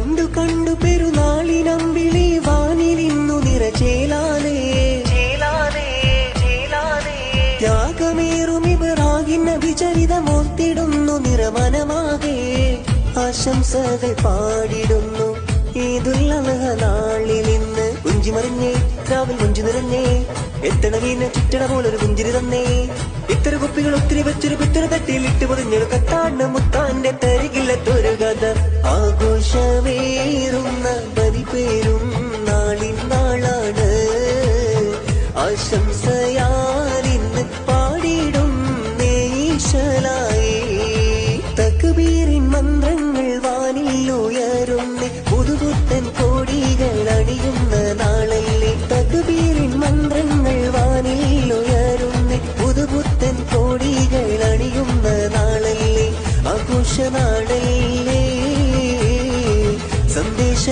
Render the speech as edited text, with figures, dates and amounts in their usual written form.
കണ്ടു കണ്ടു പെരുന്നാളിനമ്പിളി വാനിലിന്നു നിറചേലാലേ ത്യാഗമേറും ഇബ്രാഹിം നബി ചരിതമോർത്തിടുന്നു നിറമനമാകെ ആശംസകൾ പാടിടുന്നു ഈദുൽ അദ്ഹ നാളിൽ ഇന്ന് കുഞ്ചിമറിഞ്ഞേ രാവിൽ മുഞ്ചു നിറഞ്ഞേ എത്തണ വീന ചുറ്റണ പോലൊരു പുഞ്ചിരി തന്നേ ഇത്തര കുപ്പികൾ ഒത്തിരി വെച്ചൊരു പിത്തര തട്ടിയിലിട്ട് പൊതിഞ്ഞൊരു കത്താണ്ട് മുത്താന്റെ തരികില്ലത്തൊരു കഥ ആഘോഷമേറുന്ന ബലിപേരും നാളിൻ നാളാണ് ആശംസയാലിന്ന് പാടിടും നെയ്ശലായി തക്ബീറിൻ മന്ത്രങ്ങൾ വാനിൽ ഉയരുന്നേ പുതുപുത്തൻ കോടികൾ അണിയുന്ന നാളല്ലേ തക്ബീറിൻ മന്ത്രങ്ങൾ വാനിൽ ഉയരുന്നേ പുതുപുത്തൻ കോടികൾ അണിയുന്ന നാളല്ലേ ആഘോഷ നാളല്ലേ സന്ദേശ